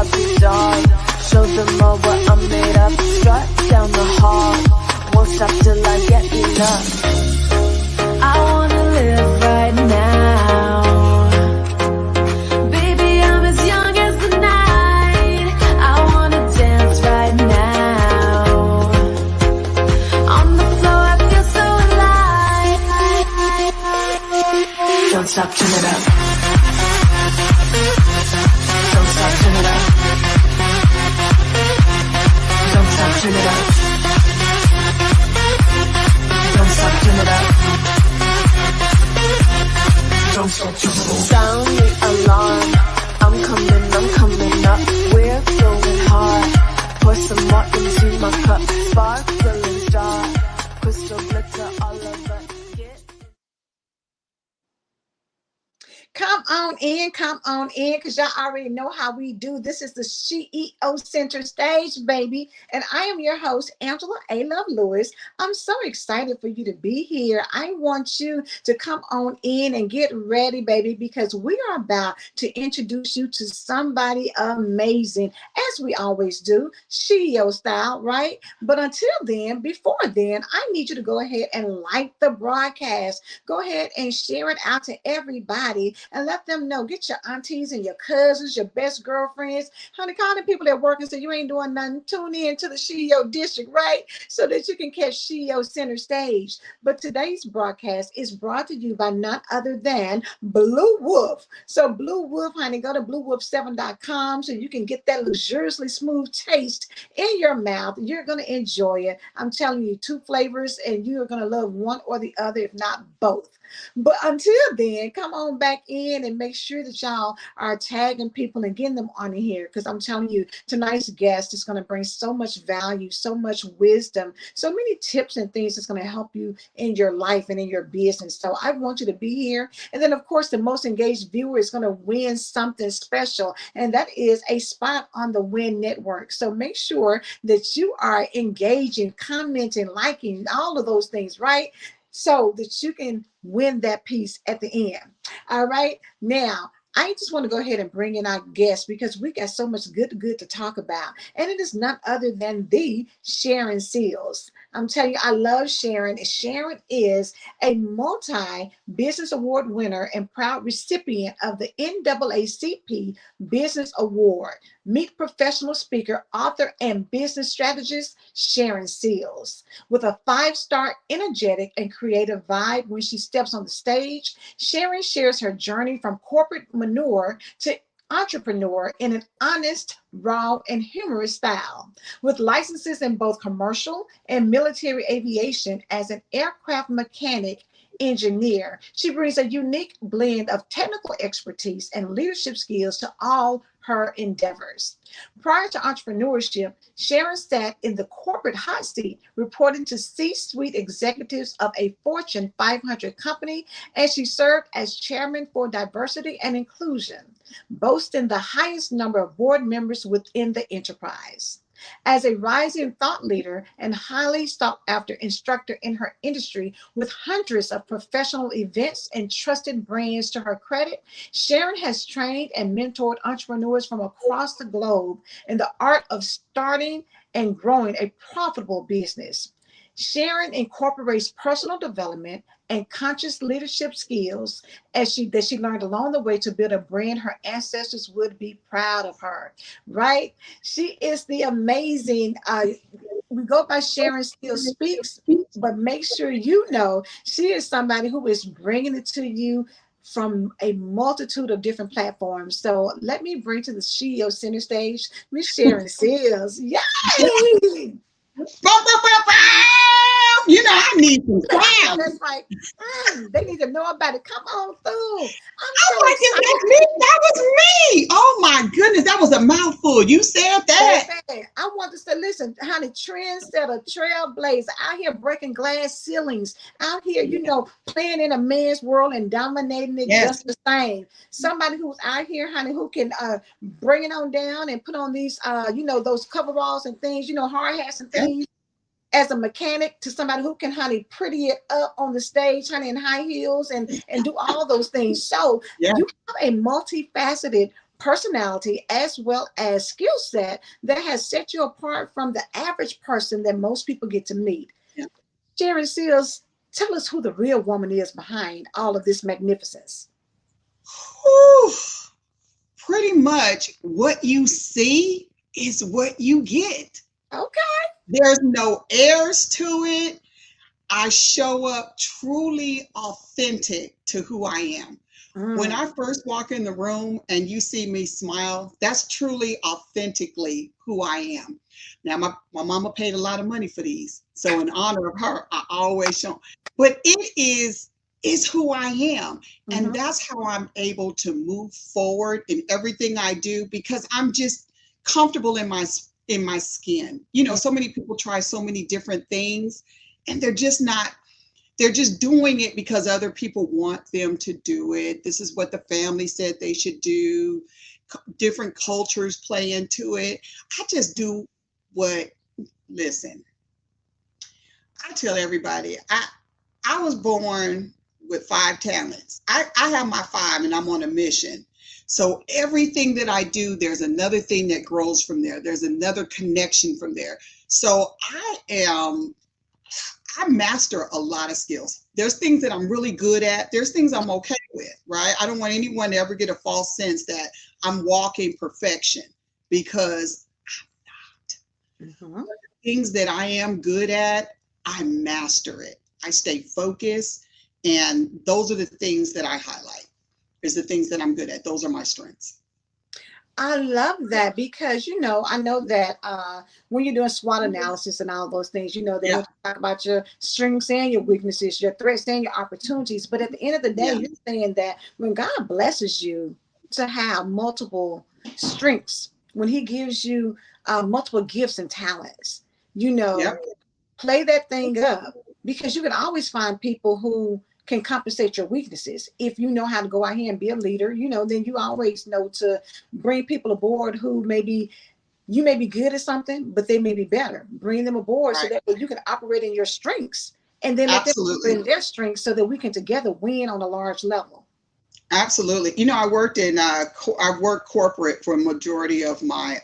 puppy dog. Show them all what I'm made of. Strut down the hall, won't stop till I get enough. I wanna live right now. Baby, I'm as young as the night. I wanna dance right now. On the floor, I feel so alive. Don't stop, turn it up. Don't stop, turn it up. Don't stop, turn it up. Don't stop, turn it up. Don't stop, turn it up. Sound the alarm. I'm coming up. We're going hard. Pour some more into my cup. Sparkling star. Crystal glitter all over. Come on in, because y'all already know how we do. This is the SheEO Center stage, baby. And I am your host, Angela A. Love Lewis. I'm so excited for you to be here. I want you to come on in and get ready, baby, because we are about to introduce you to somebody amazing, as we always do, SheEO style, right? But until then, before then, I need you to go ahead and like the broadcast. Go ahead and share it out to everybody and let them know. Get your aunties and your cousins, your best girlfriends, honey, call the people that work and say you ain't doing nothing. Tune in to the SheEO District, right? So that you can catch SheEO Center Stage. But today's broadcast is brought to you by none other than Blue Wolf. So Blue Wolf, honey, go to bluewolf7.com so you can get that luxuriously smooth taste in your mouth. You're going to enjoy it. I'm telling you, 2 flavors, and you're going to love one or the other, if not both. But until then, come on back in and make sure that y'all are tagging people and getting them on here, because I'm telling you, tonight's guest is going to bring so much value, so much wisdom, so many tips and things that's going to help you in your life and in your business. So I want you to be here. And then, of course, the most engaged viewer is going to win something special, and that is a spot on the Win Network. So make sure that you are engaging, commenting, liking, all of those things, right? So that you can win that piece at the end. All right. Now, I just want to go ahead and bring in our guest because we got so much good to talk about. And it is none other than the SHARON SILLS. I'm telling you, I love SHARON. SHARON is a multi-business award winner and proud recipient of the NAACP Business Award. Meet professional speaker, author, and business strategist, SHARON SILLS. With a 5-star, energetic, and creative vibe when she steps on the stage, SHARON shares her journey from corporate manure to entrepreneur in an honest, raw, and humorous style. With licenses in both commercial and military aviation as an aircraft mechanic engineer, she brings a unique blend of technical expertise and leadership skills to all her endeavors. Prior to entrepreneurship, SHARON sat in the corporate hot seat, reporting to C-suite executives of a Fortune 500 company, and she served as chairman for diversity and inclusion, boasting the highest number of board members within the enterprise. As a rising thought leader and highly sought after instructor in her industry with hundreds of professional events and trusted brands to her credit, SHARON has trained and mentored entrepreneurs from across the globe in the art of starting and growing a profitable business. SHARON incorporates personal development and conscious leadership skills that she learned along the way to build a brand her ancestors would be proud of her, right? She is the amazing, we go by SHARON SILLS Speaks, but make sure you know she is somebody who is bringing it to you from a multitude of different platforms. So let me bring to the SheEO Center stage, Miss SHARON SILLS. Yay! You know, I need some sound. That's like, they need to know about it. Come on through. I'm like, is that me? That was me. Oh my goodness, that was a mouthful. You said that. I want to say, listen, honey, trendsetter, trailblazer, out here breaking glass ceilings, out here, you know, playing in a man's world and dominating it just the same. Somebody who's out here, honey, who can bring it on down and put on these, you know, those coveralls and things, you know, hard hats and things. As a mechanic, to somebody who can, honey, pretty it up on the stage, honey, in high heels and do all those things. So you have a multifaceted personality as well as skill set that has set you apart from the average person that most people get to meet. Yeah. Sharon Seals, tell us who the real woman is behind all of this magnificence. Whew. Pretty much what you see is what you get. Okay. There's no airs to it. I show up truly authentic to who I am. When Mm, I first walk in the room and you see me smile, that's truly authentically who I am. Now, my mama paid a lot of money for these. So in honor of her, I always show. But it is who I am. And mhm. that's how I'm able to move forward in everything I do because I'm just comfortable in my skin. You know, Yeah. so many people try so many different things and they're just not, they're just doing it because other people want them to do it. This is what the family said they should do. Different cultures play into it. I just do what, listen, I tell everybody, I was born with 5 talents. I have my 5 and I'm on a mission. So everything that I do, there's another thing that grows from there. There's another connection from there. So I master a lot of skills. There's things that I'm really good at. There's things I'm okay with, right? I don't want anyone to ever get a false sense that I'm walking perfection because Mhm. things that I am good at, I master it. I stay focused. And those are the things that I highlight, is the things that I'm good at. Those are my strengths. I love that because I know that when you're doing SWOT analysis and all those things, they Yeah, want to talk about your strengths and your weaknesses, your threats and your opportunities. But at the end of the day, yeah, you're saying that when God blesses you to have multiple strengths, when He gives you multiple gifts and talents, you yeah, know, play that thing up because you can always find people who can compensate your weaknesses. If you know how to go out here and be a leader, then you always know to bring people aboard who maybe you may be good at something, but they may be better. Bring them aboard so right. that way you can operate in your strengths and then let them operate Absolutely. in their strengths so that we can together win on a large level. Absolutely. You know, I worked corporate for a majority of my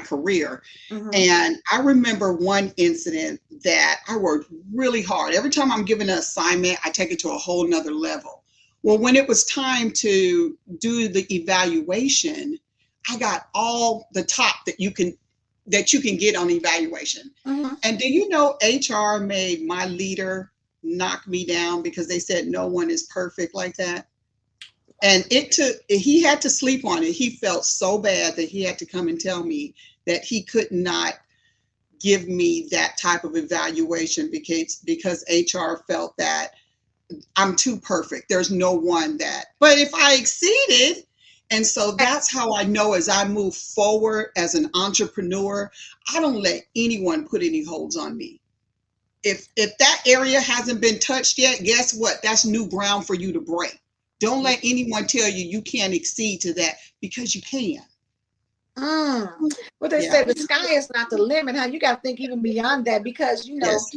career. Mm-hmm. And I remember one incident that I worked really hard. Every time I'm given an assignment, I take it to a whole nother level. Well, when it was time to do the evaluation, I got all the top that you can get on evaluation. Mm-hmm. And do you know HR made my leader knock me down because they said no one is perfect like that? And he had to sleep on it. He felt so bad that he had to come and tell me that he could not give me that type of evaluation because HR felt that I'm too perfect. There's no one that, but if I exceeded, and so that's how I know as I move forward as an entrepreneur, I don't let anyone put any holds on me. If that area hasn't been touched yet, guess what? That's new ground for you to break. Don't let anyone tell you you can't exceed to that because you can. Mm. What they Yeah. say, the sky is not the limit. How you got to think even beyond that because Yes.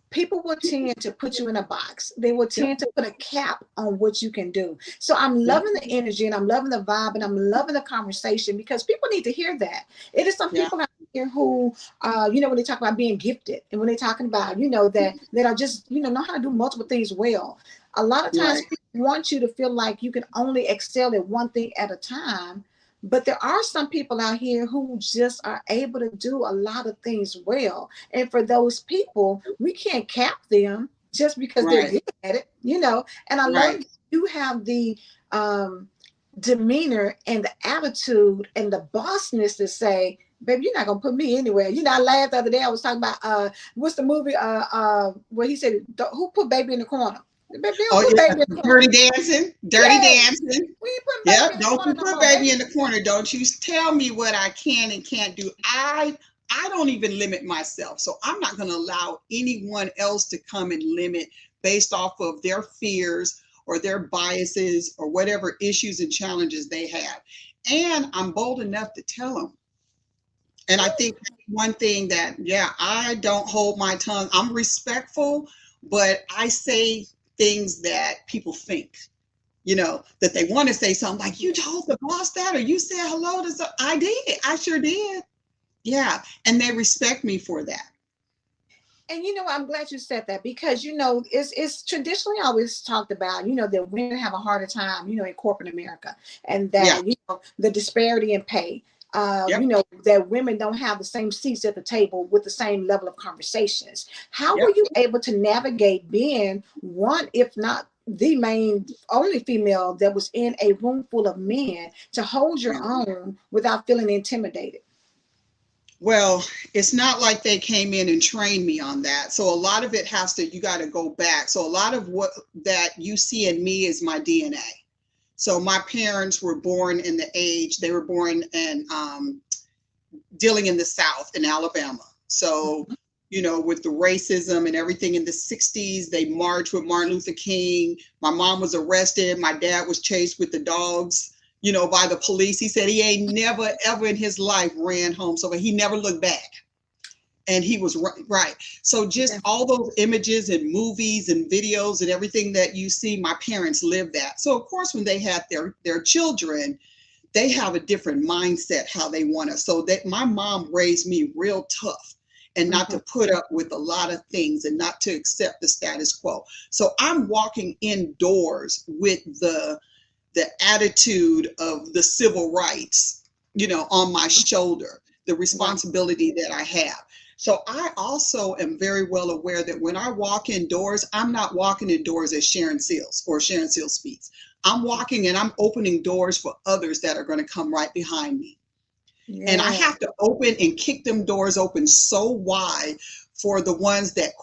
people will tend to put you in a box. They will Yep. tend to put a cap on what you can do. So I'm Yep. loving the energy and I'm loving the vibe and I'm loving the conversation because people need to hear that. It is some Yeah. people out here who, when they talk about being gifted and when they're talking about, that are just, know how to do multiple things well. A lot of times Right. people want you to feel like you can only excel at one thing at a time. But there are some people out here who just are able to do a lot of things well. And for those people, we can't cap them just because they're Right. good at it. And I love Right. that you have the um, demeanor and the attitude and the bossness to say, baby, you're not gonna put me anywhere. I laughed the other day. I was talking about what's the movie where he said, who put baby in the corner? Baby, they don't Oh put yeah, baby in the corner. dirty dancing, dirty Yes, dancing. we ain't putting baby Yep. in the Don't corner you no put more, baby. baby in the corner. Don't you tell me what I can and can't do. I don't even limit myself. So I'm not going to allow anyone else to come and limit based off of their fears or their biases or whatever issues and challenges they have. And I'm bold enough to tell them. And I think one thing that, yeah, I don't hold my tongue. I'm respectful, but I say things that people think. that they want to say something like, you told the boss that, or you said hello to some. I did. I sure did. Yeah. And they respect me for that. And I'm glad you said that, because it's traditionally always talked about, that women have a harder time, in corporate America, and Yeah. that the disparity in pay, Yep. that women don't have the same seats at the table with the same level of conversations. How Yep. were you able to navigate being one, if not the main only female that was in a room full of men, to hold your own without feeling intimidated? Well, it's not like they came in and trained me on that. So a lot of it you got to go back. So a lot of what that you see in me is my DNA. So my parents were born in the age, they were born and dealing in the South in Alabama. So, with the racism and everything in the 60s, they marched with Martin Luther King. My mom was arrested. My dad was chased with the dogs, by the police. He said he ain't never, ever in his life ran home. So he never looked back. And he was right. So just all those images and movies and videos and everything that you see, my parents lived that. So of course, when they had their children, they have a different mindset, how they want us. So that my mom raised me real tough and not to put up with a lot of things and not to accept the status quo. So I'm walking indoors with the attitude of the civil rights, on my shoulder, the responsibility that I have. So I also am very well aware that when I walk indoors, I'm not walking indoors as Sharon SILLS or Sharon SILLS Speaks. I'm walking and I'm opening doors for others that are going to come right behind me. Yeah. And I have to open and kick them doors open so wide for the ones that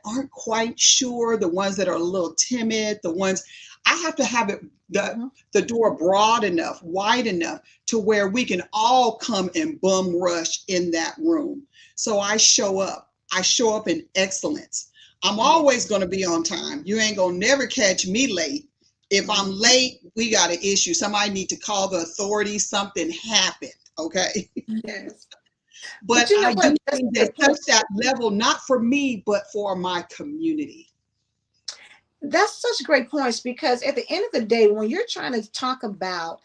aren't quite sure, the ones that are a little timid, the ones I have to have it the door broad enough, wide enough to where we can all come and bum rush in that room. So I show up. I show up in excellence. I'm always going to be on time. You ain't going to never catch me late. If I'm late, we got an issue. Somebody need to call the authorities. Something happened. Okay. Yes. But I do think that touch that level, not for me, but for my community. That's such great points, because at the end of the day, when you're trying to talk about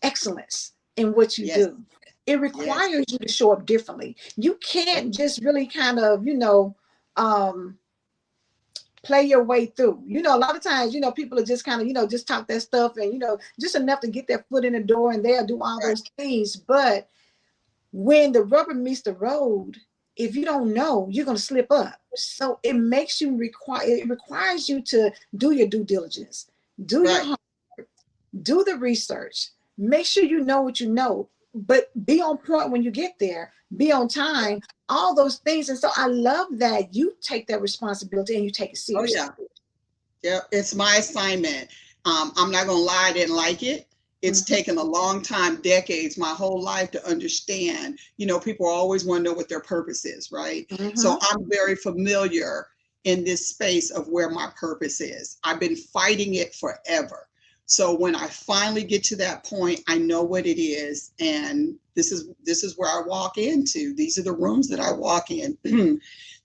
excellence in what you do, it requires you to show up differently. You can't just really kind of, play your way through. A lot of times, people are just kind of, just talk that stuff and, just enough to get their foot in the door, and they'll do all those things. But when the rubber meets the road, if you don't know, you're going to slip up. So it requires you to do your due diligence, do your homework, do the research, make sure you know what you know, but be on point when you get there, be on time, all those things. And so I love that you take that responsibility and you take it seriously. Oh, yeah. It's my assignment. I'm not going to lie, I didn't like it. It's taken a long time, decades, my whole life to understand, people always want to know what their purpose is, right? So I'm very familiar in this space of where my purpose is. I've been fighting it forever. So when I finally get to that point, I know what it is. And this is where I walk into. These are the rooms that I walk in.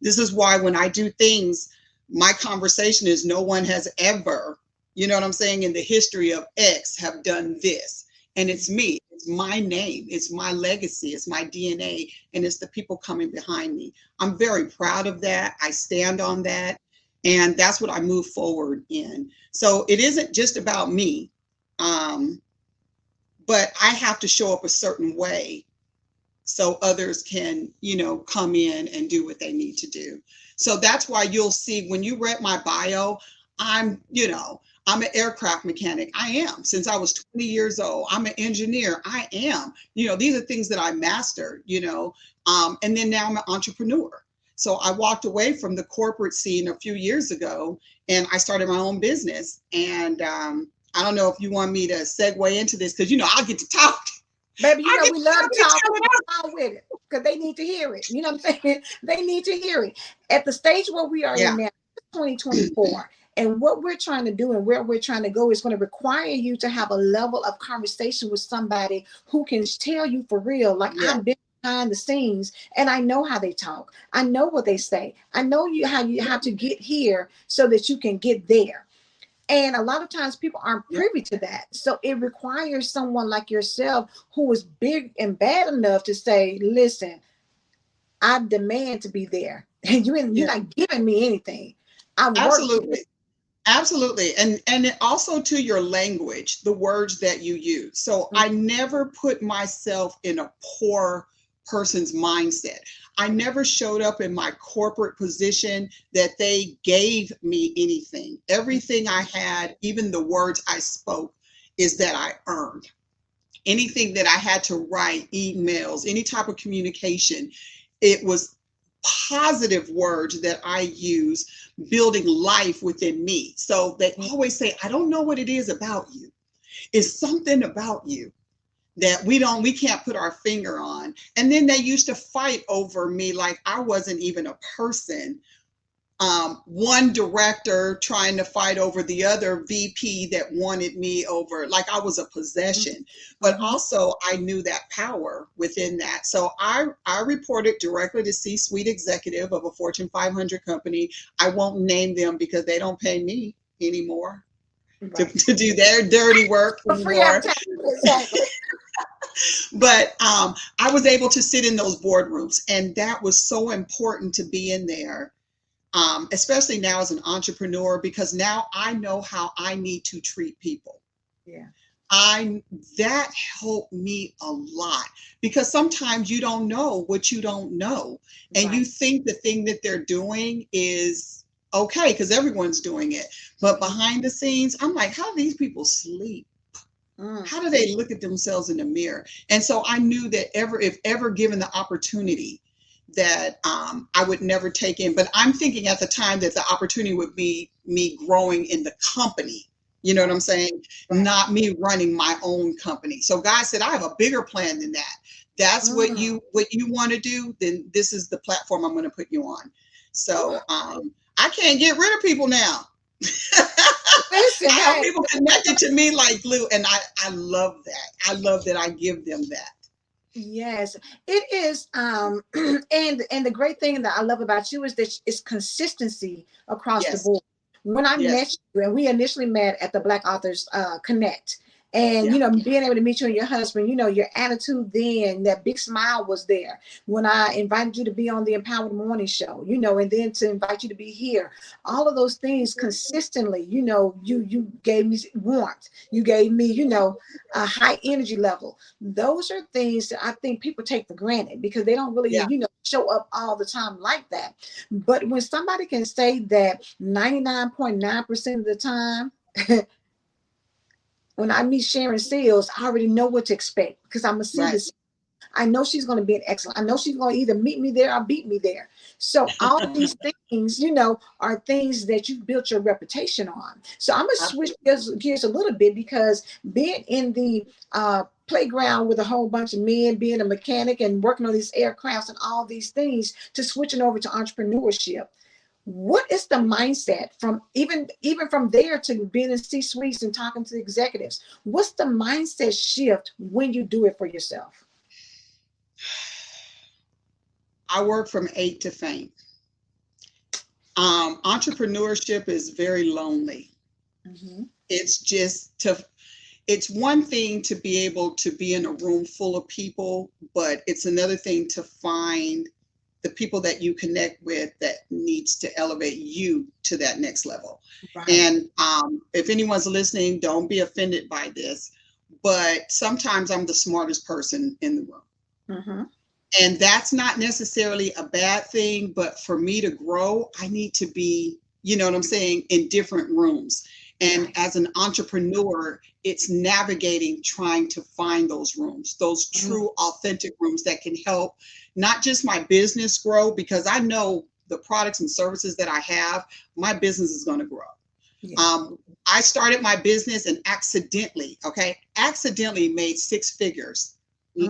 This is why when I do things, my conversation is no one has ever, you know what I'm saying, in the history of X have done this. And it's me, it's my name, it's my legacy, it's my DNA, and it's the people coming behind me. I'm very proud of that. I stand on that. And that's what I move forward in. So it isn't just about me, but I have to show up a certain way so others can, come in and do what they need to do. So that's why you'll see when you read my bio, I'm an aircraft mechanic. I am since I was 20 years old. I'm an engineer. I am, these are things that I mastered, and then now I'm an entrepreneur. So I walked away from the corporate scene a few years ago and I started my own business. And I don't know if you want me to segue into this because, I'll get to talk. Baby, we love to talk with it because they need to hear it. You know what I'm saying? They need to hear it. At the stage where we are in now, 2024, and what we're trying to do and where we're trying to go is going to require you to have a level of conversation with somebody who can tell you for real, like I've been behind the scenes and I know how they talk. I know what they say. I know how you have to get here so that you can get there. And a lot of times people aren't Yeah. privy to that. So it requires someone like yourself who is big and bad enough to say, listen, I demand to be there. And you're Yeah. not giving me anything. I work for Absolutely. Absolutely. And it also to your language, the words that you use. So it. I never put myself in a poor person's mindset. I never showed up in my corporate position that they gave me anything. Everything I had, even the words I spoke, is that I earned. Anything that I had to write, emails, any type of communication, it was positive words that I use, building life within me. So they always say, I don't know what it is about you. It's something about you that we can't put our finger on. And then they used to fight over me like I wasn't even a person. One director trying to fight over the other VP that wanted me over, like I was a possession. But also I knew that power within that. So I reported directly to C-suite executive of a Fortune 500 company. I won't name them because they don't pay me anymore to do their dirty work For free anymore. advertising. Exactly. But I was able to sit in those boardrooms, and that was so important to be in there. Especially now as an entrepreneur, because now I know how I need to treat people. Yeah. That helped me a lot, because sometimes you don't know what you don't know, and you think the thing that they're doing is okay because everyone's doing it, but behind the scenes, I'm like, how do these people sleep? How do they look at themselves in the mirror? And so I knew that if ever given the opportunity, that I would never take in. But I'm thinking at the time that the opportunity would be me growing in the company. You know what I'm saying? Not me running my own company. So God said, I have a bigger plan than that. That's what you want to do, then this is the platform I'm going to put you on. So I can't get rid of people now. Listen, I have people connected to me like glue, and I love that. I love that I give them that. yes, it is. And the great thing that I love about you is that it's consistency across the Yes. board. When I met Yes. you, and we initially met at the Black Authors Connect, and Yeah. being able to meet you and your husband, your attitude then, that big smile was there. When I invited you to be on the Empowered Morning Show, and then to invite you to be here, all of those things consistently, you gave me warmth, you gave me, a high energy level. Those are things that I think people take for granted because they don't really, Yeah. show up all the time like that. But when somebody can say that 99.9% of the time, when I meet Sharon SILLS, I already know what to expect because I'm going to see Right. this. I know she's going to be an excellent. I know she's going to either meet me there or beat me there. So all these things, are things that you've built your reputation on. So I'm going to switch gears a little bit because being in the playground with a whole bunch of men, being a mechanic and working on these aircrafts and all these things, to switching over to entrepreneurship. What is the mindset from even from there to being in C-suites and talking to the executives? What's the mindset shift when you do it for yourself? I work from 8 to fame. Entrepreneurship is very lonely. It's one thing to be able to be in a room full of people, but it's another thing to find the people that you connect with that needs to elevate you to that next level. And if anyone's listening, don't be offended by this, but sometimes I'm the smartest person in the room. And that's not necessarily a bad thing, but for me to grow, I need to be, you know what I'm saying, in different rooms. And as an entrepreneur, it's navigating, trying to find those rooms, those true, authentic rooms that can help not just my business grow, because I know the products and services that I have, my business is going to grow. I started my business and accidentally made 6 figures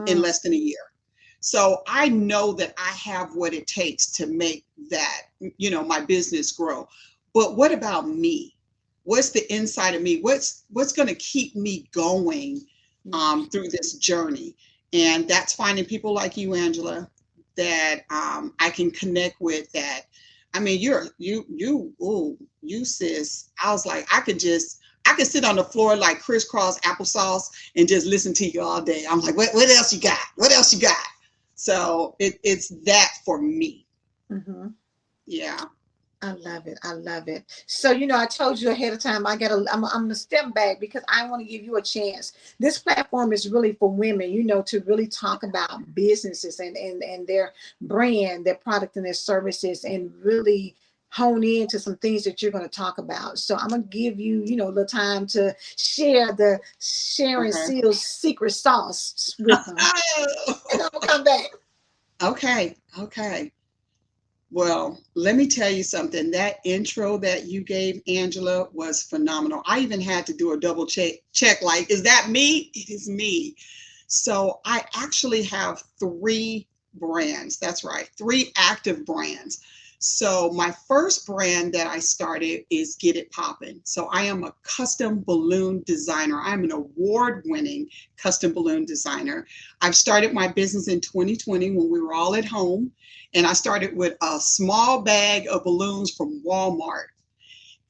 in less than a year. So I know that I have what it takes to make that, my business grow. But what about me? What's the inside of me? What's going to keep me going through this journey? And that's finding people like you, Angela, that I can connect with, that I mean, you sis. I was like, I could sit on the floor like crisscross applesauce and just listen to you all day. I'm like, what else you got? What else you got? So it's that for me. Mm-hmm. Yeah. I love it. I love it. So, you know, I told you ahead of time, I'm gonna step back because I want to give you a chance. This platform is really for women, you know, to really talk about businesses and their brand, their product and their services, and really hone in to some things that you're going to talk about. So I'm gonna give you, you know, a little time to share the Sharon Okay. SILLS secret sauce with them. And I'm gonna come back. Okay. Okay. Well, let me tell you something. That intro that you gave, Angela, was phenomenal. I even had to do a double check like, is that me? It is me. So I actually have 3 brands. That's right, 3 active brands. So my first brand that I started is Get It Poppin'. So I am a custom balloon designer. I'm an award-winning custom balloon designer. I've started my business in 2020 when we were all at home. And I started with a small bag of balloons from Walmart.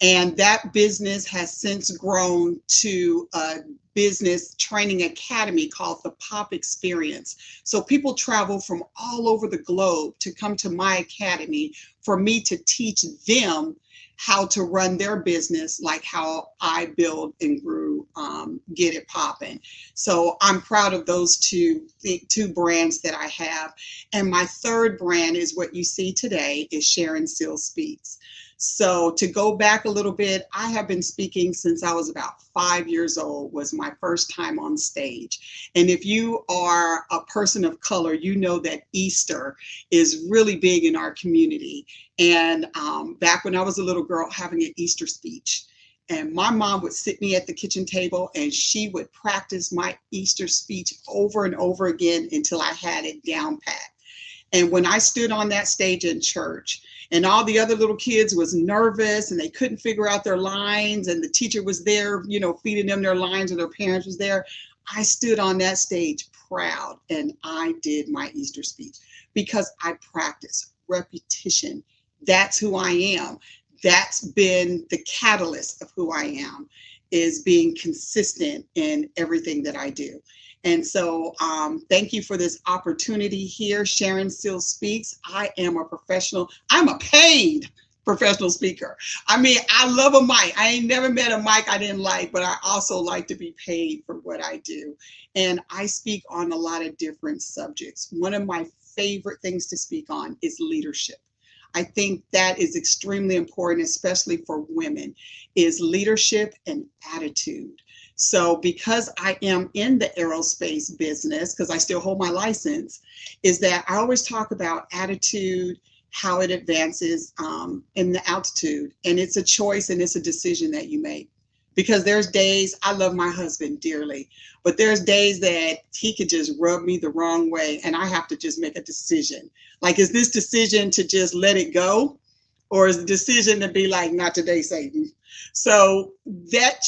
And that business has since grown to a business training academy called the Pop Experience. So people travel from all over the globe to come to my academy for me to teach them how to run their business, like how I build and grew Get It Poppin'. So I'm proud of those two brands that I have. And my third brand is what you see today is Sharon SILLS Speaks. So to go back a little bit, I have been speaking since I was about 5 years old, was my first time on stage. And if you are a person of color, you know that Easter is really big in our community. And back when I was a little girl, having an Easter speech. And my mom would sit me at the kitchen table and she would practice my Easter speech over and over again until I had it down pat. And when I stood on that stage in church and all the other little kids was nervous and they couldn't figure out their lines and the teacher was there, you know, feeding them their lines or their parents was there, I stood on that stage proud and I did my Easter speech because I practiced repetition. That's who I am. That's been the catalyst of who I am, is being consistent in everything that I do. And so thank you for this opportunity here. Sharon SILLS Speaks. I am a professional. I'm a paid professional speaker. I mean, I love a mic. I ain't never met a mic I didn't like, but I also like to be paid for what I do. And I speak on a lot of different subjects. One of my favorite things to speak on is leadership. I think that is extremely important, especially for women, is leadership and attitude. So because I am in the aerospace business, because I still hold my license, is that I always talk about attitude, how it advances in the altitude. And it's a choice and it's a decision that you make. Because there's days, I love my husband dearly, but there's days that he could just rub me the wrong way and I have to just make a decision. Like, is this decision to just let it go? Or is the decision to be like, not today, Satan? So that,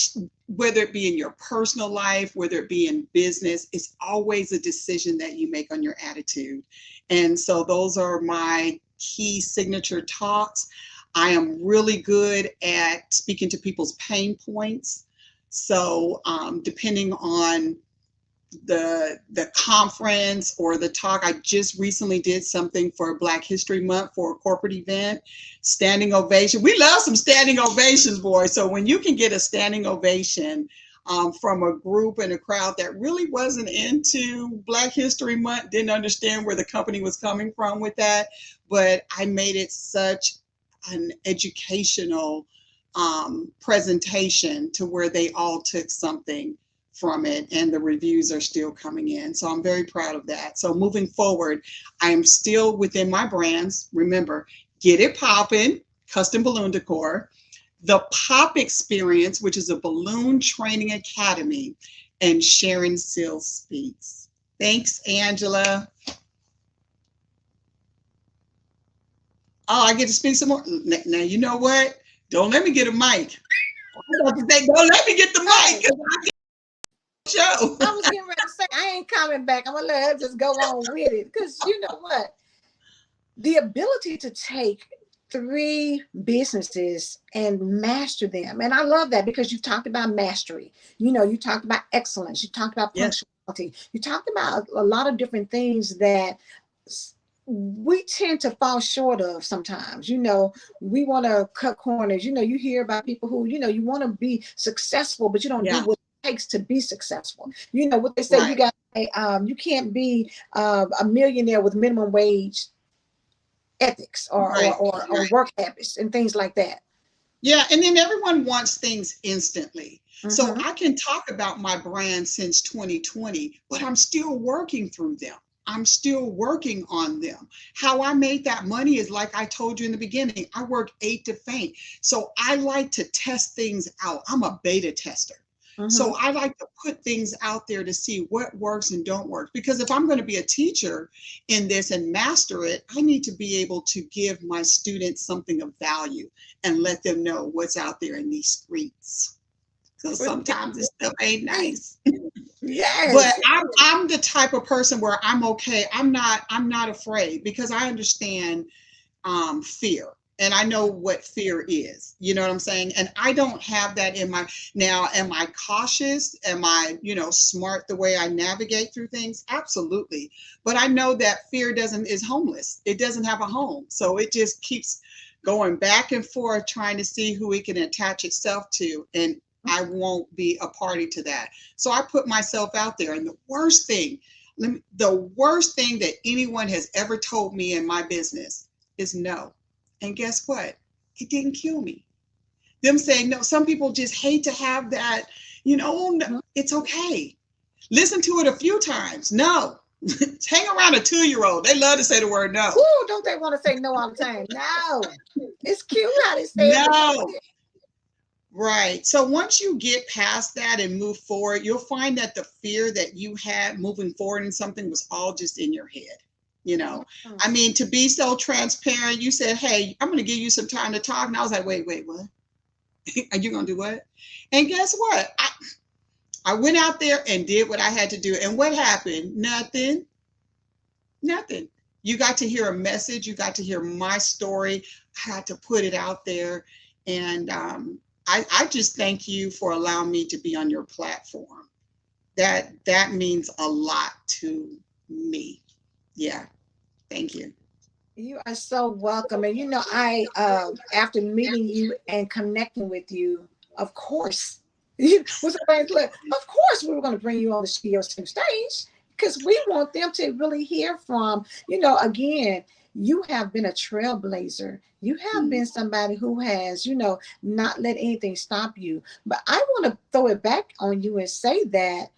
whether it be in your personal life, whether it be in business, it's always a decision that you make on your attitude. And so those are my key signature talks. I am really good at speaking to people's pain points. So depending on the conference or the talk, I just recently did something for Black History Month for a corporate event, standing ovation. We love some standing ovations, boys. So when you can get a standing ovation from a group and a crowd that really wasn't into Black History Month, didn't understand where the company was coming from with that, but I made it such an educational presentation to where they all took something from it, and the reviews are still coming in. So I'm very proud of that. So moving forward, I am still within my brands. Remember, Get It Poppin', custom balloon decor, the Pop Experience, which is a balloon training academy, and Sharon SILLS Speaks. Thanks, Angela. Oh, I get to speak some more. Now, you know what? Don't let me get a mic. I was about to say, don't let me get the mic. Show. I was getting ready to say, I ain't coming back. I'm going to let her just go on with it. Because you know what? The ability to take 3 businesses and master them. And I love that because you talked about mastery. You talked about excellence. You talked about Yes. punctuality. You talked about a lot of different things that we tend to fall short of sometimes. We want to cut corners. You hear about people who, you want to be successful, but you don't do Yeah. what it takes to be successful. What they say, Right. you can't be a millionaire with minimum wage ethics or, Right. or work habits and things like that. Yeah, and then everyone wants things instantly. So Mm-hmm. I can talk about my brand since 2020, but I'm still working through them. I'm still working on them. How I made that money is like I told you in the beginning, I work 8 to faint. So I like to test things out. I'm a beta tester. So I like to put things out there to see what works and don't work. Because if I'm going to be a teacher in this and master it, I need to be able to give my students something of value and let them know what's out there in these streets. So sometimes this stuff ain't nice. Yes. But I'm the type of person where I'm okay. I'm not afraid because I understand fear. And I know what fear is, you know what I'm saying? And I don't have that in my, now, am I cautious? Am I, smart the way I navigate through things? Absolutely. But I know that fear is homeless. It doesn't have a home. So it just keeps going back and forth, trying to see who it can attach itself to. And I won't be a party to that. So I put myself out there. And the worst thing that anyone has ever told me in my business is no. And guess what? It didn't kill me. Them saying no, some people just hate to have that, it's okay. Listen to it a few times. No. Hang around a 2-year-old. They love to say the word no. Ooh, don't they want to say no all the time? No. It's cute how they say it. No. Right. So once you get past that and move forward, you'll find that the fear that you had moving forward in something was all just in your head. I mean, to be so transparent, you said, hey, I'm going to give you some time to talk. And I was like, wait, what? Are you going to do what? And guess what? I went out there and did what I had to do. And what happened? Nothing. You got to hear a message. You got to hear my story. I had to put it out there. And I just thank you for allowing me to be on your platform. That means a lot to me. Yeah. Thank you. You are so welcome. And I after meeting you and connecting with you, of course, of course we were going to bring you on the SHEEO stage because we want them to really hear from, again, you have been a trailblazer. You have been somebody who has, not let anything stop you. But I want to throw it back on you and say that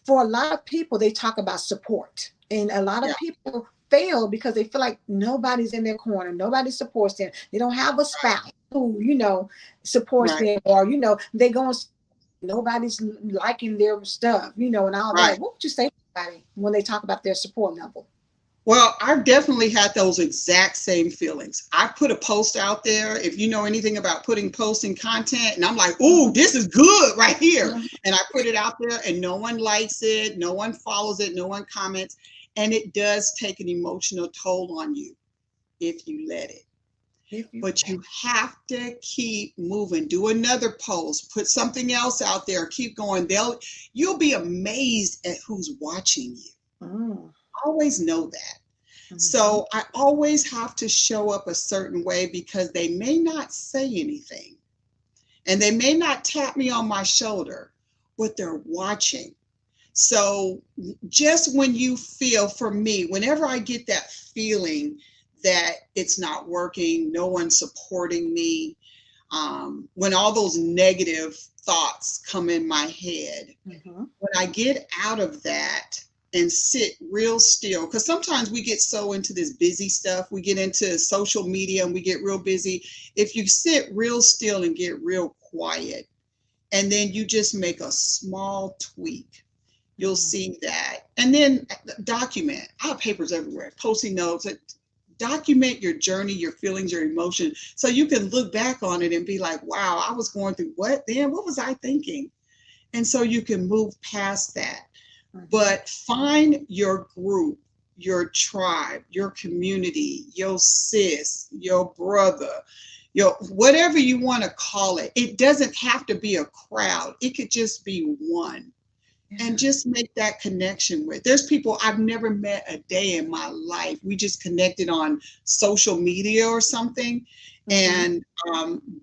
for a lot of people, they talk about support. And a lot of people fail because they feel like nobody's in their corner. Nobody supports them. They don't have a spouse who, supports them, or, they go and nobody's liking their stuff, and all that. What would you say to somebody when they talk about their support level? Well, I've definitely had those exact same feelings. I put a post out there, if you know anything about posting content, and I'm like, ooh, this is good right here. And I put it out there and no one likes it, no one follows it, no one comments. And it does take an emotional toll on you if you let it. But you have to keep moving. Do another post, put something else out there, keep going. You'll be amazed at who's watching you. Always know that. So I always have to show up a certain way because they may not say anything and they may not tap me on my shoulder, but they're watching. So just when you feel, for me, whenever I get that feeling that it's not working, no one's supporting me, when all those negative thoughts come in my head, when I get out of that and sit real still, because sometimes we get so into this busy stuff, we get into social media and we get real busy. If you sit real still and get real quiet, and then you just make a small tweak, you'll see that. And then document. I have papers everywhere, posting notes. Document your journey, your feelings, your emotions, so you can look back on it and be like, wow, I was going through what then? What was I thinking? And so you can move past that. But find your group, your tribe, your community, your sis, your brother, your whatever you want to call it. It doesn't have to be a crowd. It could just be one. And just make that connection with. There's people I've never met a day in my life. We just connected on social media or something, and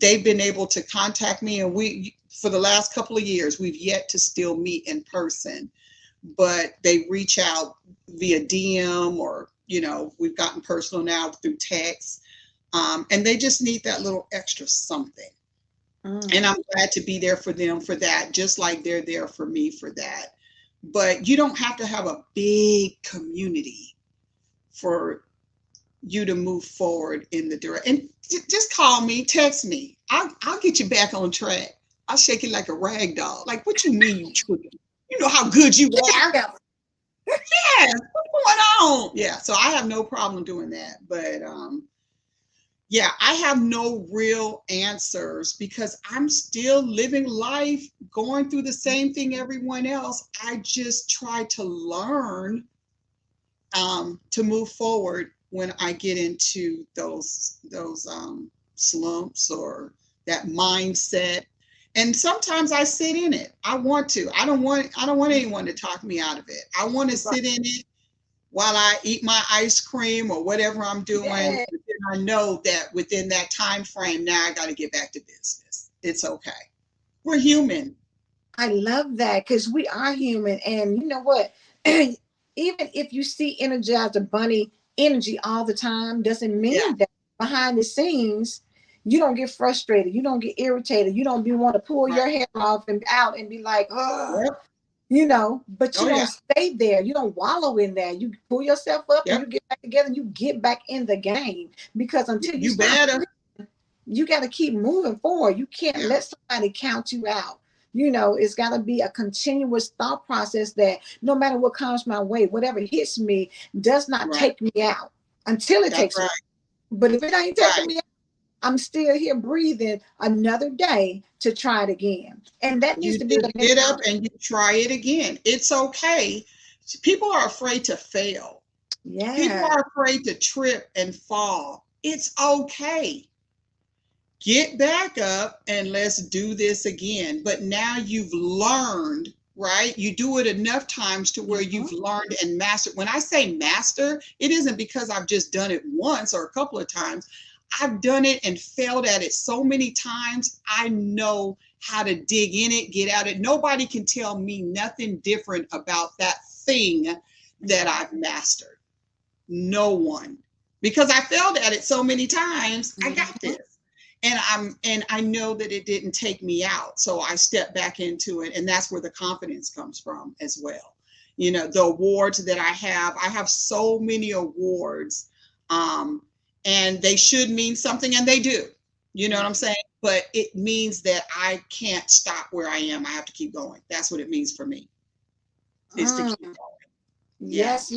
they've been able to contact me. And we, for the last couple of years, we've yet to still meet in person, but they reach out via DM, or we've gotten personal now through text, and they just need that little extra something. And I'm glad to be there for them for that, just like they're there for me for that. But you don't have to have a big community for you to move forward in the direction. And just call me, text me. I'll get you back on track. I'll shake you like a rag doll. Like, what you mean you tripping? You know how good you are. Yes, what's going on? Yeah, so I have no problem doing that. But yeah, I have no real answers because I'm still living life, going through the same thing everyone else. I just try to learn to move forward when I get into those slumps or that mindset. And sometimes I sit in it. I want to. I don't want anyone to talk me out of it. I want to sit in it while I eat my ice cream or whatever I'm doing. Yeah. But then I know that within that time frame, now I got to get back to business. It's okay. We're human. I love that, because we are human. And you know what? Even if you see Energizer Bunny energy all the time, doesn't mean that behind the scenes you don't get frustrated, you don't get irritated, you don't want to pull your hair off and out and be like, oh, but you don't stay there. You don't wallow in there. You pull yourself up and you get back together and you get back in the game, because until you stop, you got to keep moving forward. You can't let somebody count you out. It's got to be a continuous thought process that no matter what comes my way, whatever hits me does not take me out until it takes me out. But if it ain't taking me out, I'm still here breathing another day to try it again. And that needs to be the get up and you try it again. It's okay. People are afraid to fail. Yeah. People are afraid to trip and fall. It's okay. Get back up and let's do this again. But now you've learned, right? You do it enough times to where you've learned and mastered. When I say master, it isn't because I've just done it once or a couple of times. I've done it and failed at it so many times. I know how to dig in it, get out it. Nobody can tell me nothing different about that thing that I've mastered. No one. Because I failed at it so many times, I got this. And I know that it didn't take me out. So I stepped back into it. And that's where the confidence comes from as well. The awards that I have so many awards. And they should mean something, and they do. You know what I'm saying? But it means that I can't stop where I am. I have to keep going. That's what it means for me. Is to keep going. Yes.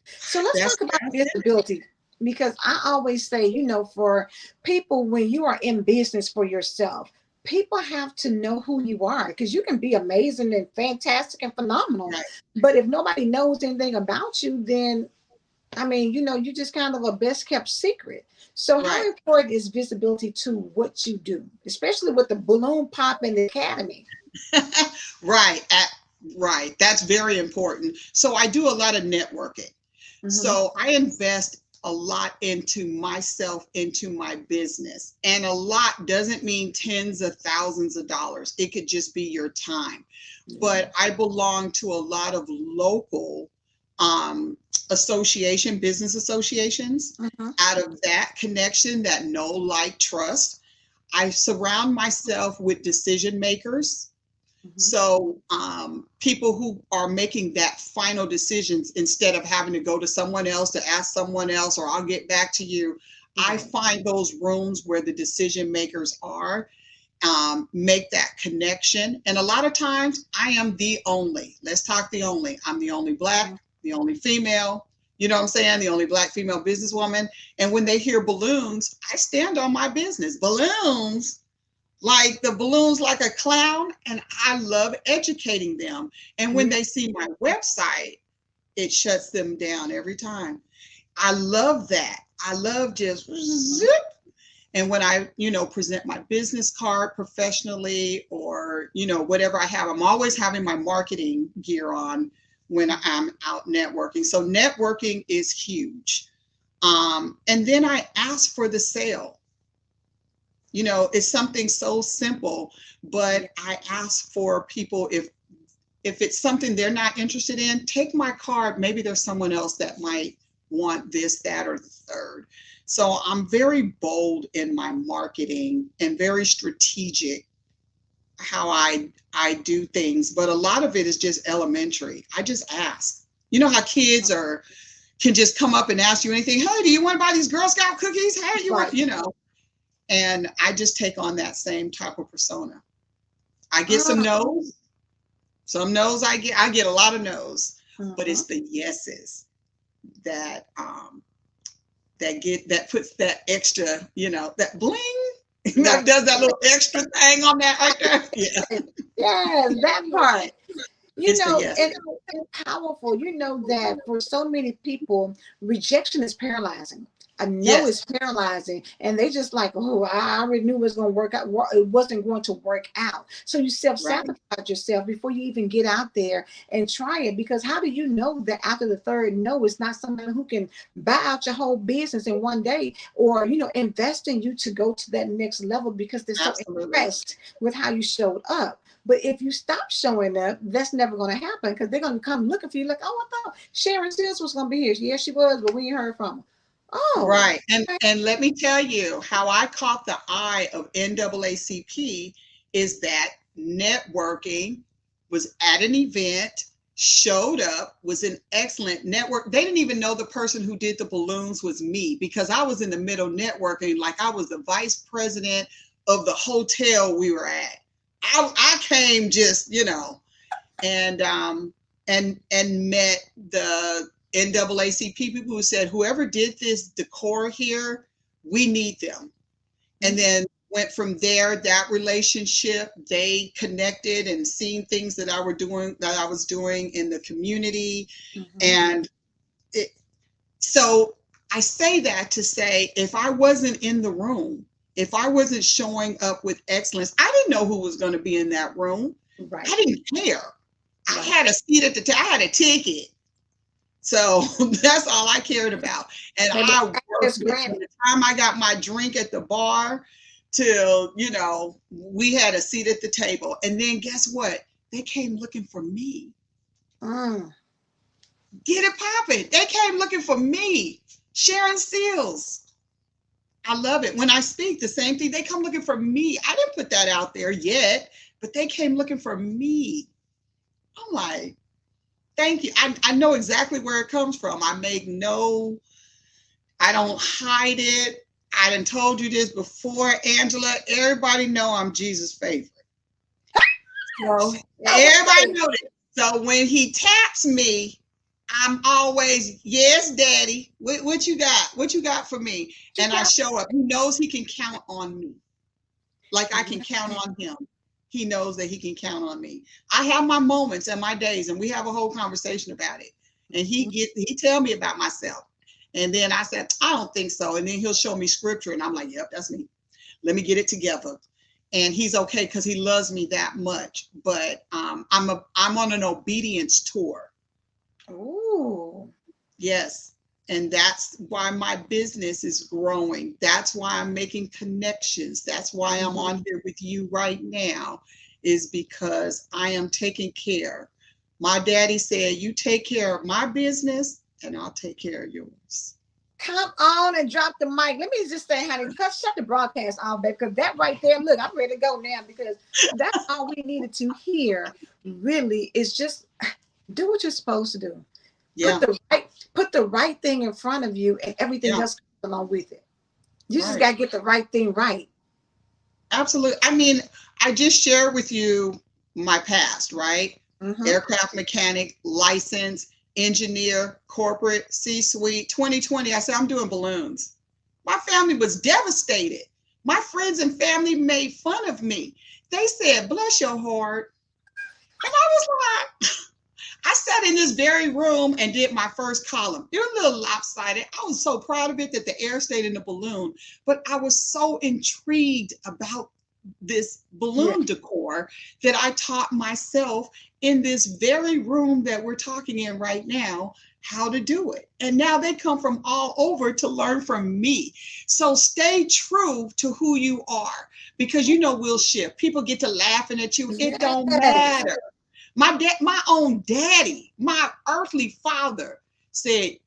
So let's talk about visibility, because I always say, for people, when you are in business for yourself, people have to know who you are, because you can be amazing and fantastic and phenomenal. Right. But if nobody knows anything about you, then you're just kind of a best kept secret. So how important is visibility to what you do, especially with the Balloon Pop in the Academy? Right. That's very important. So I do a lot of networking. So I invest a lot into myself, into my business. And a lot doesn't mean tens of thousands of dollars. It could just be your time. But I belong to a lot of local business associations. Out of that connection, that know, like, trust, I surround myself with decision makers. So people who are making that final decisions, instead of having to go to someone else to ask someone else, or I'll get back to you. I find those rooms where the decision makers are, make that connection. And a lot of times I am the only, I'm the only Black, the only female, you know what I'm saying? The only Black female businesswoman. And when they hear balloons, I stand on my business. Balloons, like the balloons, like a clown. And I love educating them. And when they see my website, it shuts them down every time. I love that. I love just zip. And when I, present my business card professionally or, whatever I have, I'm always having my marketing gear on when I'm out networking. So networking is huge. And then I ask for the sale. It's something so simple, but I ask for people, if it's something they're not interested in, take my card. Maybe there's someone else that might want this, that, or the third. So I'm very bold in my marketing and very strategic how I do things. But a lot of it is just elementary. I just ask. You know how kids can just come up and ask you anything. Hey, do you want to buy these Girl Scout cookies? Hey, and I just take on that same type of persona. I get some no's. Some no's I get a lot of no's, but it's the yeses that puts that extra, that bling, that does that little extra thing on that right there. Yeah. Yes, that part. Yes. And it's powerful. That for so many people, rejection is paralyzing. I know it's paralyzing, and they just like, oh, I already knew it was going to work out. It wasn't going to work out. So you self-sabotage yourself before you even get out there and try it. Because how do you know that after the third no, it's not someone who can buy out your whole business in one day, or invest in you to go to that next level because they're so impressed with how you showed up. But if you stop showing up, that's never going to happen, because they're going to come looking for you like, oh, I thought Sharon SILLS was going to be here. Yeah, she was, but we ain't heard from her. Oh, right. And let me tell you how I caught the eye of NAACP is that networking, was at an event, showed up, was an excellent network. They didn't even know the person who did the balloons was me, because I was in the middle networking like I was the vice president of the hotel we were at. I came just, and met the NAACP people who said, whoever did this decor here, we need them. And then went from there, that relationship, they connected and seen things that I was doing in the community. And so I say that to say, if I wasn't in the room, if I wasn't showing up with excellence, I didn't know who was going to be in that room. Right. I didn't care. I had a seat at I had a ticket. So that's all I cared about. And I worked from the time I got my drink at the bar till, we had a seat at the table. And then guess what? They came looking for me. Get it poppin'. They came looking for me. Sharon SILLS. I love it. When I speak, the same thing. They come looking for me. I didn't put that out there yet, but they came looking for me. I'm like, thank you. I know exactly where it comes from. I don't hide it. I done told you this before, Angela. Everybody know I'm Jesus' favorite. So everybody know that. So when he taps me, I'm always, yes, Daddy. What you got? What you got for me? And I show up. He knows he can count on me. Like I can count on him. He knows that he can count on me. I have my moments and my days, and we have a whole conversation about it. And he tell me about myself. And then I said, I don't think so. And then he'll show me scripture, and I'm like, yep, that's me. Let me get it together. And he's okay because he loves me that much. But I'm on an obedience tour. Ooh. Yes. And that's why my business is growing. That's why I'm making connections. That's why I'm on here with you right now, is because I am taking care. My daddy said, you take care of my business and I'll take care of yours. Come on and drop the mic. Let me just say, honey, shut the broadcast off, babe, because that right there, look, I'm ready to go now, because that's all we needed to hear, really, is just do what you're supposed to do. Yeah. Put the right thing in front of you, and everything else comes along with it. You just got to get the right thing right. Absolutely. I mean, I just shared with you my past, right? Aircraft mechanic, license, engineer, corporate, C-suite. 2020, I said, I'm doing balloons. My family was devastated. My friends and family made fun of me. They said, bless your heart. And I was like, I sat in this very room and did my first column. It was a little lopsided. I was so proud of it that the air stayed in the balloon, but I was so intrigued about this balloon decor that I taught myself in this very room that we're talking in right now how to do it. And now they come from all over to learn from me. So stay true to who you are, because you know we'll shift. People get to laughing at you. It don't Yes. matter. My own daddy, my earthly father said,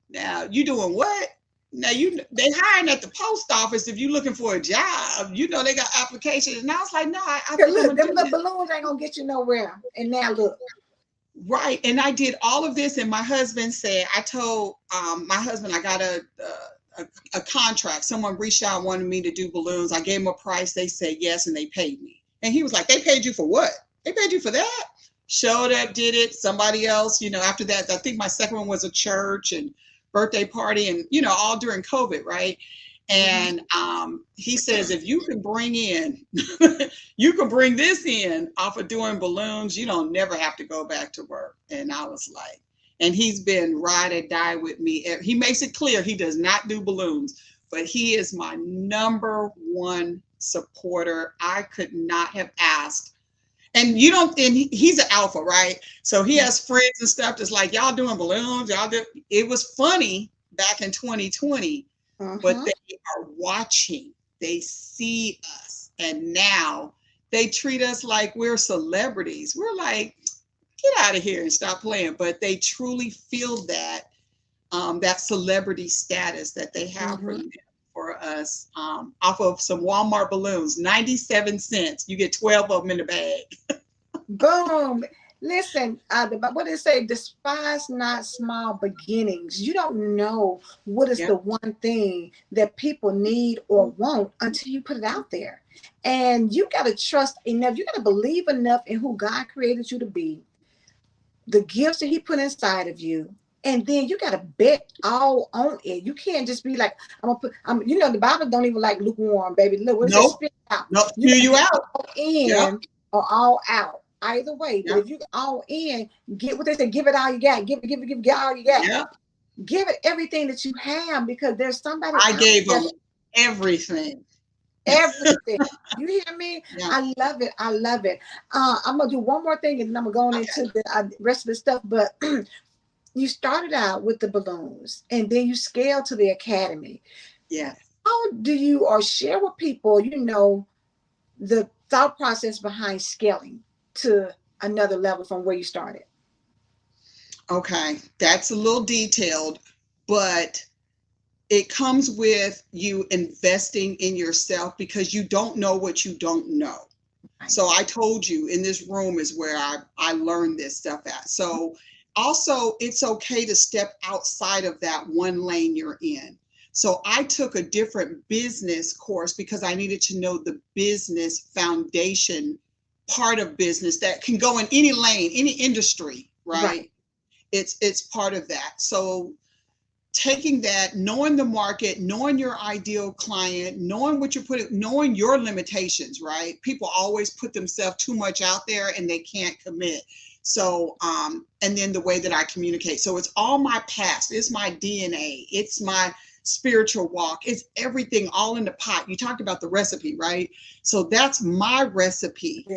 now you doing what? Now they hiring at the post office if you looking for a job. You know they got applications. And I was like, no, I think I'm Look, gonna them do little this. balloons ain't gonna get you nowhere. And now look. Right. And I did all of this. And my husband said, I told my husband I got a contract. Someone reached out and wanted me to do balloons. I gave them a price. They said yes, and they paid me. And he was like, they paid you for what? They paid you for that? Showed up, did it. Somebody else, after that, I think my second one was a church and birthday party and, all during COVID, right? And he says, if you can bring in, you can bring this in off of doing balloons, you don't never have to go back to work. And I was like, and he's been ride or die with me. He makes it clear he does not do balloons, but he is my number one supporter. I could not have asked. And he's an alpha, right? So he has friends and stuff that's like, y'all doing balloons, it was funny back in 2020. But they are watching, they see us, and now they treat us like we're celebrities. We're like, get out of here and stop playing. But they truly feel that that celebrity status that they have for us off of some Walmart balloons, 97 cents. You get 12 of them in the bag. Boom. Listen, what did it say? Despise not small beginnings. You don't know what is the one thing that people need or want until you put it out there. And you got to trust enough. You got to believe enough in who God created you to be, the gifts that he put inside of you. And then you got to bet all on it. You can't just be like, the Bible don't even like lukewarm, baby. Look, what does it spit out? Nope, spew you out. All in or all out. Either way, but if you all in, get what they say, give it all you got. Give it all you got. Yeah. Give it everything that you have, because there's somebody. I gave them everything. Everything. You hear me? Yeah. I love it. I love it. I'm gonna do one more thing, and then I'm gonna go into the rest of the stuff. But you started out with the balloons, and then you scaled to the academy. Yeah. How do you, or share with people, the thought process behind scaling to another level from where you started? Okay, that's a little detailed, but it comes with you investing in yourself, because you don't know what you don't know. So I told you, in this room is where I learned this stuff at. So also, it's okay to step outside of that one lane you're in. So I took a different business course because I needed to know the business foundation part of business that can go in any lane, any industry, right? It's part of that. So taking that, knowing the market, knowing your ideal client, knowing what you're putting, knowing your limitations, right? People always put themselves too much out there and they can't commit. So, and then the way that I communicate. So it's all my past, it's my DNA, it's my spiritual walk, it's everything all in the pot. You talked about the recipe, right? So that's my recipe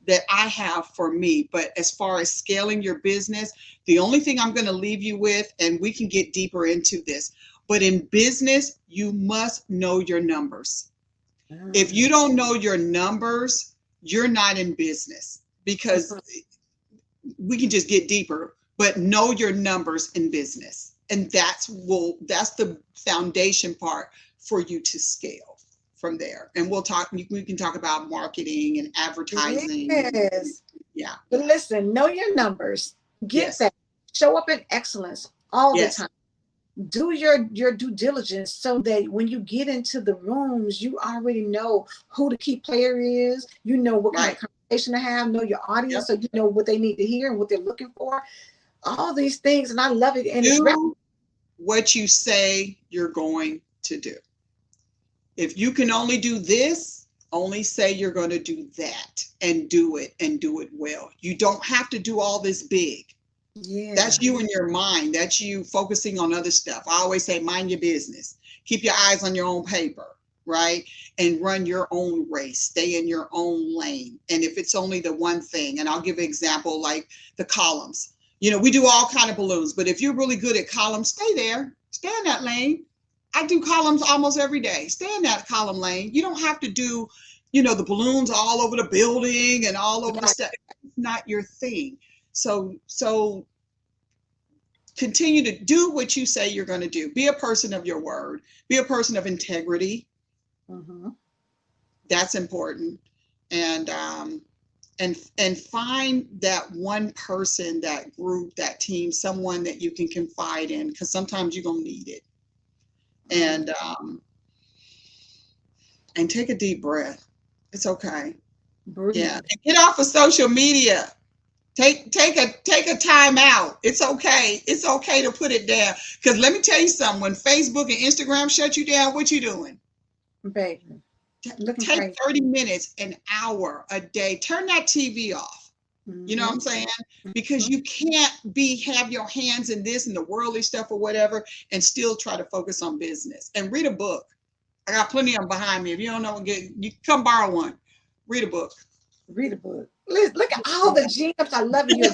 that I have for me. But as far as scaling your business, the only thing I'm going to leave you with, and we can get deeper into this, but in business, you must know your numbers. If you don't know your numbers, you're not in business, because we can just get deeper, but know your numbers in business. And that's the foundation part for you to scale from there. And we can talk about marketing and advertising. Yes. Yeah. But listen, know your numbers. Get that. Show up in excellence all the time. Do your due diligence, so that when you get into the rooms, you already know who the key player is. You know what kind of conversation to have. Know your audience, so you know what they need to hear and what they're looking for. All these things, and I love it. And do what you say you're going to do. If you can only do this, only say you're going to do that. and do it well. You don't have to do all this big. Yeah. That's you in your mind. That's you focusing on other stuff. I always say, mind your business. Keep your eyes on your own paper, right? And run your own race. Stay in your own lane. And if it's only the one thing, and I'll give an example like the columns. You know, we do all kind of balloons, but if you're really good at columns, stay there. Stay in that lane. I do columns almost every day. Stay in that column lane. You don't have to do, you know, the balloons all over the building and all over the stuff. It's not your thing. So continue to do what you say you're going to do. Be a person of your word. Be a person of integrity. Mm-hmm. That's important. And find that one person, that group, that team, someone that you can confide in, because sometimes you're going to need it. And take a deep breath. It's okay. Breathe. Yeah. And get off of social media. Take a time out. It's okay. It's okay to put it down. Because let me tell you something. When Facebook and Instagram shut you down, what you doing? Baby. Take 30 minutes, an hour a day. Turn that TV off. Mm-hmm. You know what I'm saying? Because you can't have your hands in this and the worldly stuff or whatever and still try to focus on business. And read a book. I got plenty of them behind me. If you don't know, you come borrow one. Read a book. Read a book. Look at all the gems. I love you.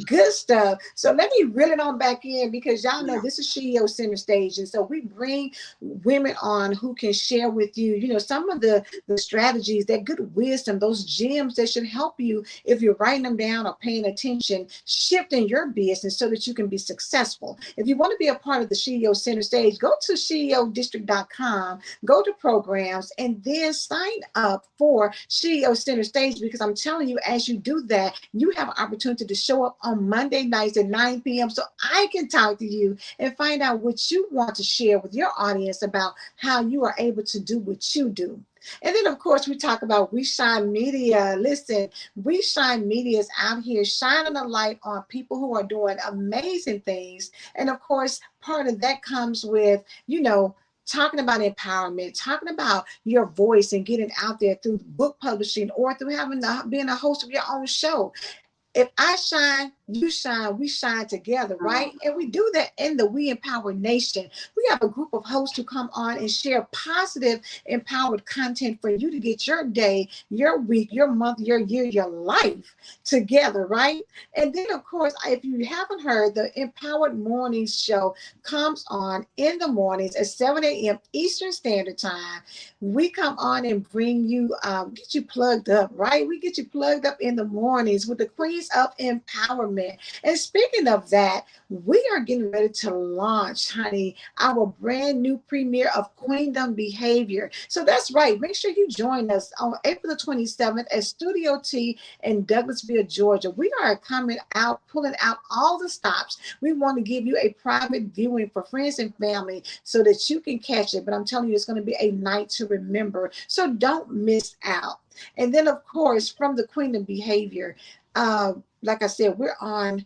Good stuff. So let me reel it on back in, because y'all know this is SheEO Center Stage. And so we bring women on who can share with you, you know, some of the strategies, that good wisdom, those gems that should help you if you're writing them down or paying attention, shifting your business so that you can be successful. If you want to be a part of the SheEO Center Stage, go to SheEODistrict.com, go to programs, and then sign up for SheEO Center Stage, because I'm telling you, as you do that, you have an opportunity to show up on Monday nights at 9 p.m. so I can talk to you and find out what you want to share with your audience about how you are able to do what you do. And then, of course, we talk about We Shine Media. Listen, We Shine Media is out here shining a light on people who are doing amazing things. And, of course, part of that comes with, you know, talking about empowerment, talking about your voice and getting out there through book publishing or through being a host of your own show. If I shine, you shine, we shine together, right? And we do that in the We Empower Nation. We have a group of hosts who come on and share positive, empowered content for you to get your day, your week, your month, your year, your life together, right? And then, of course, if you haven't heard, the Empowered Mornings show comes on in the mornings at 7 a.m. Eastern Standard Time. We come on and bring you, get you plugged up, right? We get you plugged up in the mornings with the Queens of Empowerment. And speaking of that, we are getting ready to launch, honey, our brand new premiere of Queendom Behavior. So that's right. Make sure you join us on April the 27th at Studio T in Douglasville, Georgia. We are coming out, pulling out all the stops. We want to give you a private viewing for friends and family so that you can catch it. But I'm telling you, it's going to be a night to remember. So don't miss out. And then, of course, from the Queendom Behavior, like I said, we're on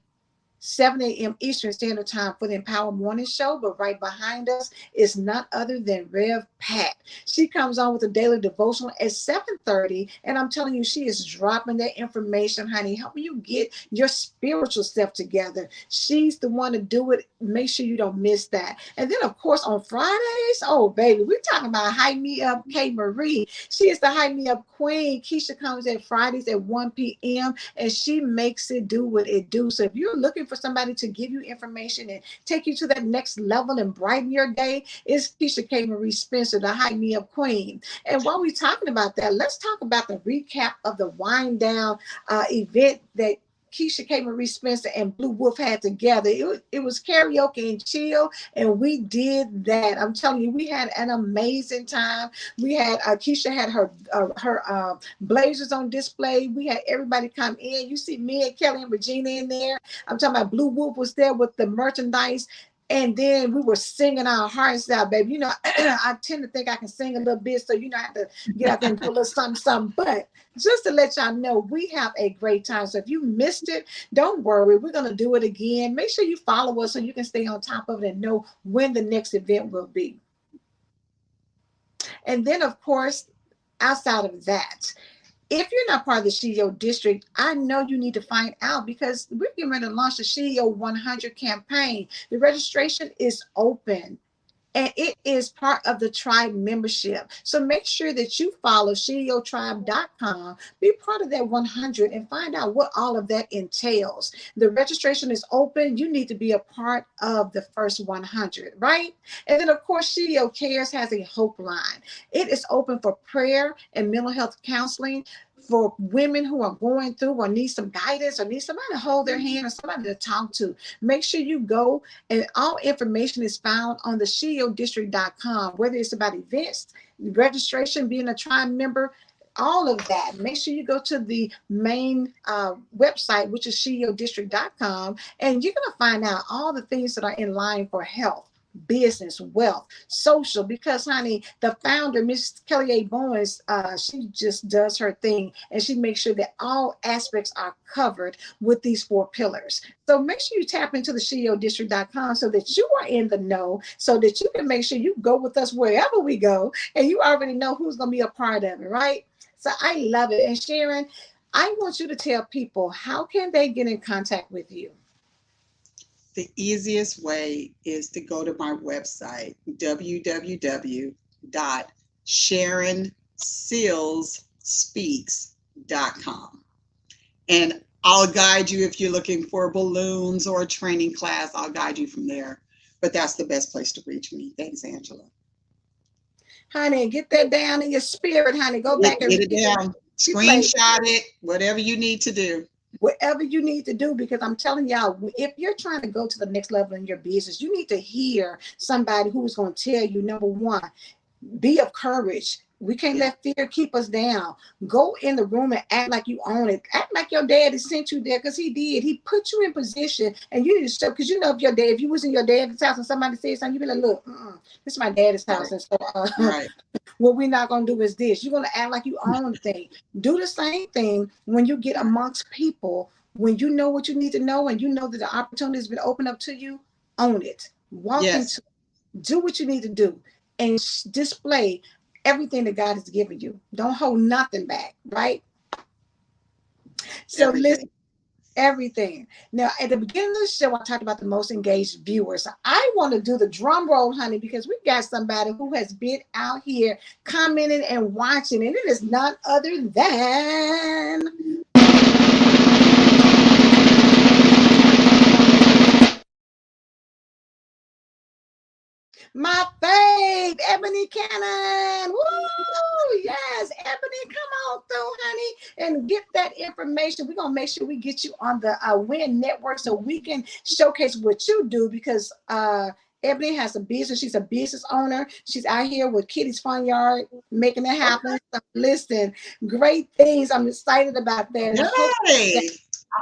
7 a.m. Eastern Standard Time for the Empower Morning Show, but right behind us is none other than Rev Pat. She comes on with a daily devotional at 7:30, and I'm telling you, she is dropping that information, honey, helping you get your spiritual self together. She's the one to do it. Make sure you don't miss that. And then, of course, on Fridays, oh, baby, we're talking about Hype Me Up K. Marie. She is the Hype Me Up queen. Keisha comes in Fridays at 1 p.m., and she makes it do what it do. So if you're looking for somebody to give you information and take you to that next level and brighten your day, it's Keisha K. Marie Spencer, the Hype Me Up queen. And while we're talking about that, let's talk about the recap of the wind down event that Keisha K. Marie Spencer and Blue Wolf had together. It was karaoke and chill, and we did that. I'm telling you, we had an amazing time. We had Keisha had her blazers on display. We had everybody come in. You see me and Kelly and Regina in there. I'm talking about Blue Wolf was there with the merchandise. And then we were singing our hearts out, baby. You know, I tend to think I can sing a little bit, so you know, I have to get out there and do a little something. But just to let y'all know, we have a great time. So if you missed it, don't worry. We're going to do it again. Make sure you follow us so you can stay on top of it and know when the next event will be. And then, of course, outside of that, If you're not part of the SheEO District, I know you need to find out, because we're getting ready to launch the SheEO 100 campaign. The registration is open, and it is part of the tribe membership. So make sure that you follow SheEOTribe.com, be part of that 100, and find out what all of that entails. The registration is open. You need to be a part of the first 100, right? And then, of course, SheEO Cares has a hope line. It is open for prayer and mental health counseling for women who are going through or need some guidance or need somebody to hold their hand or somebody to talk to. Make sure you go, and all information is found on the SheEODistrict.com, whether it's about events, registration, being a tribe member, all of that. Make sure you go to the main website, which is SheEODistrict.com, and you're going to find out all the things that are in line for health, business, wealth, social, because honey, the founder, Miss Kelly A. Bowens, she just does her thing, and she makes sure that all aspects are covered with these 4 pillars. So make sure you tap into the SheEODistrict.com so that you are in the know, so that you can make sure you go with us wherever we go, and you already know who's going to be a part of it, right? So I love it. And Sharon, I want you to tell people, how can they get in contact with you? The easiest way is to go to my website, www.SharonSillsSpeaks.com. And I'll guide you if you're looking for balloons or a training class. I'll guide you from there. But that's the best place to reach me. Thanks, Angela. Honey, get that down in your spirit, honey. Go back and get it down. Screenshot it, whatever you need to do. Whatever you need to do, because I'm telling y'all, if you're trying to go to the next level in your business, you need to hear somebody who's going to tell you, number one, be of courage. We can't let fear keep us down. Go in the room and act like you own it. Act like your daddy sent you there, because he did. He put you in position, and you need to show, because you know, if you was in your daddy's house and somebody said something, you'd be like, look, this is my daddy's house. And so what we're not going to do is this. You're going to act like you own the thing. Do the same thing when you get amongst people, when you know what you need to know, and you know that the opportunity has been opened up to you, own it. Walk into, do what you need to do, and display everything that God has given you. Don't hold nothing back, right? So listen, everything. Now, at the beginning of the show, I talked about the most engaged viewers. So I want to do the drum roll, honey, because we got somebody who has been out here commenting and watching, and it is none other than my fave, Ebony Cannon. Woo! Yes, Ebony, come on through, honey, and get that information. We're going to make sure we get you on the WIN network so we can showcase what you do, because Ebony has a business. She's a business owner. She's out here with Kitty's Fun Yard, making it happen. So listen, great things. I'm excited about that.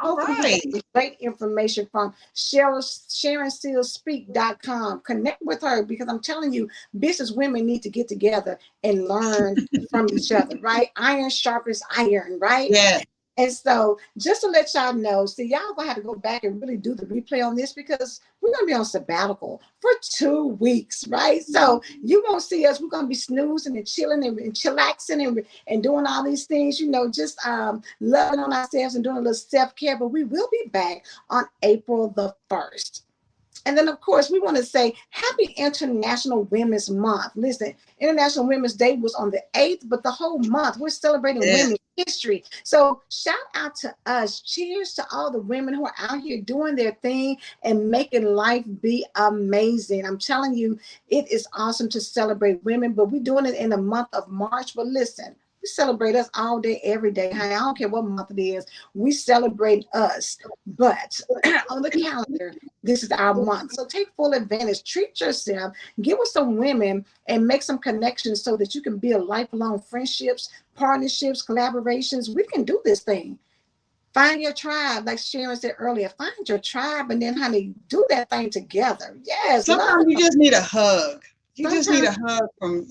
Hopefully great information from SharonSillsSpeak.com. Connect with her, because I'm telling you, business women need to get together and learn from each other, right? Iron sharpens iron, right? Yeah. And so just to let y'all know, see, y'all gonna have to go back and really do the replay on this, because we're gonna be on sabbatical for 2 weeks, right? So you won't see us. We're gonna be snoozing and chilling and chillaxing and doing all these things, you know, just loving on ourselves and doing a little self-care. But we will be back on April the 1st. And then, of course, we want to say Happy International Women's Month. Listen, International Women's Day was on the 8th, but the whole month we're celebrating women's history. So shout out to us. Cheers to all the women who are out here doing their thing and making life be amazing. I'm telling you, it is awesome to celebrate women, but we're doing it in the month of March. But listen, we celebrate us all day, every day. Honey, I don't care what month it is. We celebrate us. But on the calendar, this is our month. So take full advantage. Treat yourself. Get with some women and make some connections so that you can build lifelong friendships, partnerships, collaborations. We can do this thing. Find your tribe, like Sharon said earlier. Find your tribe, and then, honey, do that thing together. Yes. Sometimes you just need a hug. You just need a hug from,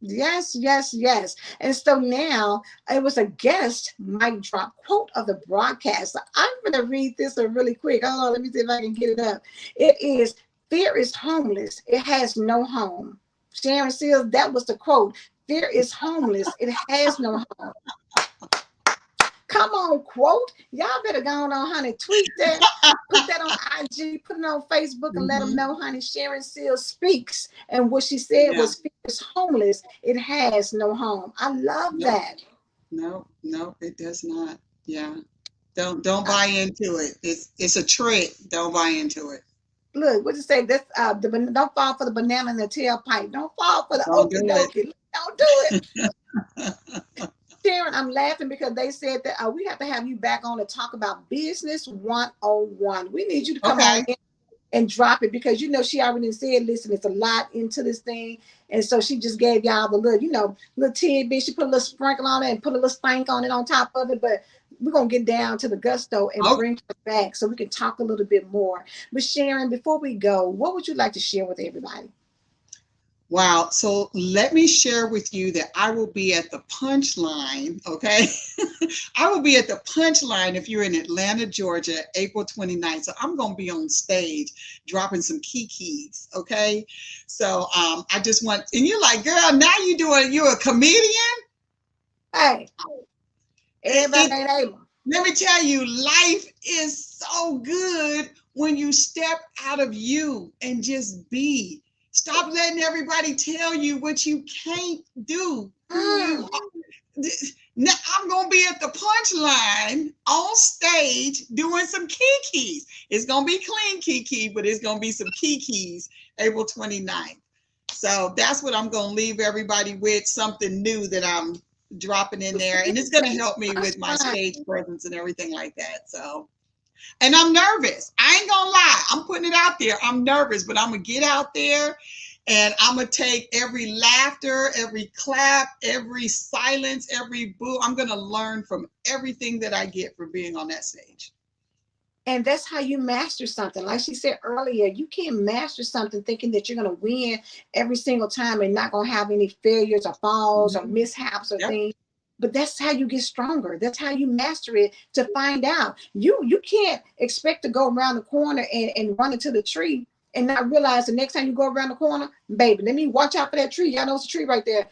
Yes, yes, yes. And so now it was a guest mic drop quote of the broadcast. So I'm going to read this really quick. Hold on, let me see if I can get it up. It is, fear is homeless. It has no home. Sharon Sills, that was the quote. Fear is homeless. It has no home. Come on, quote. Y'all better go on, honey. Tweet that. Put that on IG. Put it on Facebook and let them know, honey. Sharon SILLS speaks. And what she said Yeah. was, "Fear is homeless. It has no home." I love that. No, it does not. Yeah. Don't buy into it. It's a trick. Don't buy into it. Look, what you say? That's don't fall for the banana in the tailpipe. Don't fall for the Don't do okie it. dokie. Don't do it. Sharon, I'm laughing because they said that we have to have you back on to talk about business 101. We need you to come Okay. on in and drop it because she already said, listen, it's a lot into this thing. And so she just gave y'all the little tidbit. She put a little sprinkle on it and put a little stank on it on top of it. But we're going to get down to the gusto and bring her back so we can talk a little bit more. But Sharon, before we go, what would you like to share with everybody? Wow. So let me share with you that I will be at the Punchline. Okay. I will be at the Punchline if you're in Atlanta, Georgia, April 29th. So I'm going to be on stage dropping some kikis. Okay. So I just want, and you're like, girl, now you're a comedian. Hey, everybody ain't able. Let me tell you, life is so good when you step out of you and just be. Stop letting everybody tell you what you can't do. Now I'm going to be at the Punchline on stage doing some kikis. It's going to be clean kiki, but it's going to be some kikis April 29th. So that's what I'm going to leave everybody with, something new that I'm dropping in there. And it's going to help me with my stage presence and everything like that. So, and I'm nervous. I ain't going to lie. I'm putting it out there. I'm nervous, but I'm going to get out there. And I'm going to take every laughter, every clap, every silence, every boo. I'm going to learn from everything that I get from being on that stage. And that's how you master something. Like she said earlier, you can't master something thinking that you're going to win every single time and not going to have any failures or falls or mishaps or things. But that's how you get stronger. That's how you master it, to find out. You can't expect to go around the corner and run into the tree and not realize the next time you go around the corner, baby, let me watch out for that tree. Y'all know it's a tree right there.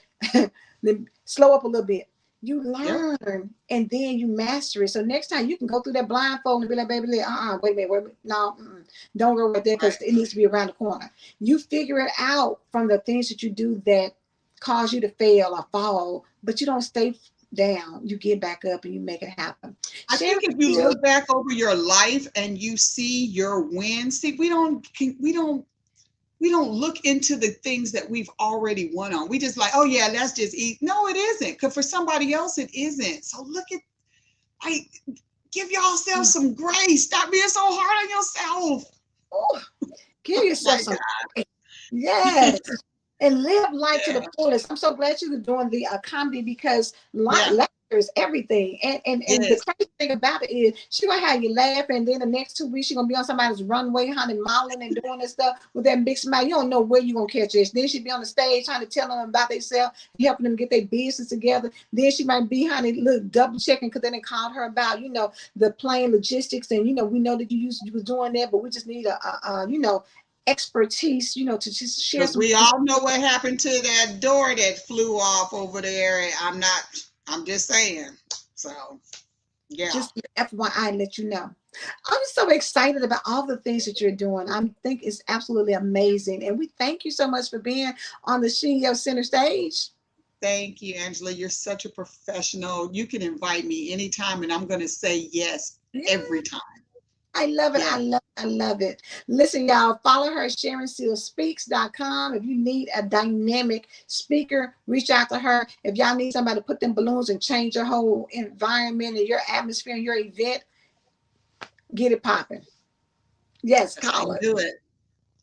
Then slow up a little bit. You learn and then you master it. So next time you can go through that blindfold and be like, baby, wait a minute. No, don't go right there because it needs to be around the corner. You figure it out from the things that you do that cause you to fail or fall, but you don't stay down. You get back up and you make it happen. I think if you look back over your life and you see your wins, see, we don't look into the things that we've already won on. We just like, oh yeah, that's just easy. No, it isn't. Because for somebody else, it isn't. So look at, give yourself some grace. Stop being so hard on yourself. Oh, give yourself some grace. Yes. And live life to the fullest. I'm so glad you were doing the comedy because laughter is everything. And the crazy thing about it is she gonna have you laugh, and then the next 2 weeks she's gonna be on somebody's runway, honey, modeling and doing this stuff with that big smile. You don't know where you're gonna catch this. Then she'll be on the stage trying to tell them about themselves, helping them get their business together. Then she might be, honey, look, double checking because then they called her about, the plane logistics, and we know that you was doing that, but we just need a expertise, to just share some. We all know what happened to that door that flew off over there. I'm just saying. So, yeah. Just FYI, let you know. I'm so excited about all the things that you're doing. I think it's absolutely amazing. And we thank you so much for being on the SheEO Center stage. Thank you, Angela. You're such a professional. You can invite me anytime and I'm going to say yes every time. I love it. Yeah. I love it. Listen, y'all, follow her at SharonSILLSpeaks.com. If you need a dynamic speaker, reach out to her. If y'all need somebody to put them balloons and change your whole environment and your atmosphere and your event, get it popping. Yes, call her. Do it.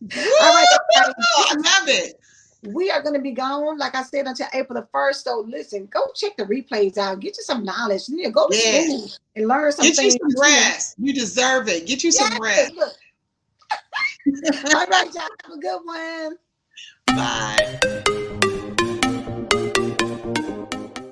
All right, I love it. We are going to be gone, like I said, until April the 1st. So listen, go check the replays out. Get you some knowledge. Go to school and learn something. Get you some rest. You deserve it. Get you some rest. All right, y'all. Have a good one. Bye.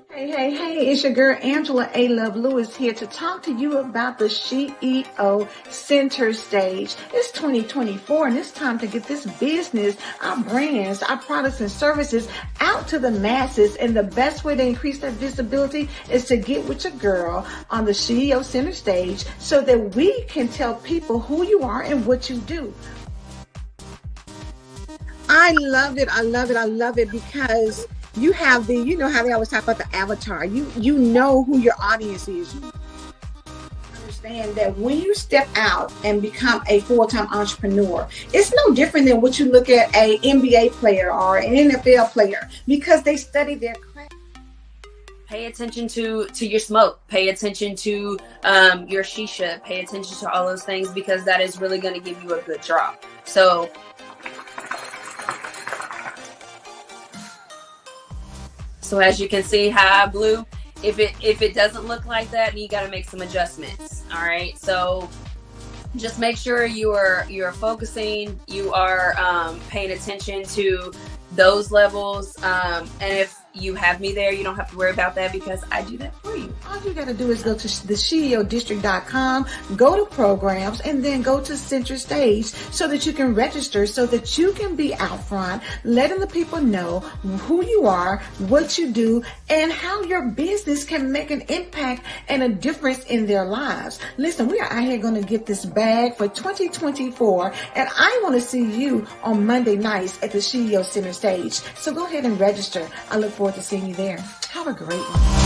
Hey, Hey, it's your girl Angela A. Love Lewis here to talk to you about the SheEO Center Stage. It's 2024 and it's time to get this business, our brands, our products and services out to the masses. And the best way to increase that visibility is to get with your girl on the SheEO Center Stage so that we can tell people who you are and what you do. I love it because you have you know how they always talk about the avatar. You know who your audience is. You understand that when you step out and become a full-time entrepreneur, it's no different than what you look at a NBA player or an NFL player, because they study their craft. Pay attention to your smoke. Pay attention to your shisha. Pay attention to all those things, because that is really going to give you a good drop. So as you can see how I blew, if it doesn't look like that, you got to make some adjustments. All right. So just make sure you're focusing, you are paying attention to those levels. And if you have me there, you don't have to worry about that, because I do that for you. All you got to do is go to the SheEODistrict.com, go to programs, and then go to Center Stage so that you can register, so that you can be out front, letting the people know who you are, what you do, and how your business can make an impact and a difference in their lives. Listen, we are out here going to get this bag for 2024, and I want to see you on Monday nights at the SheEO Center Stage. So go ahead and register. I look forward to seeing you there. Have a great one.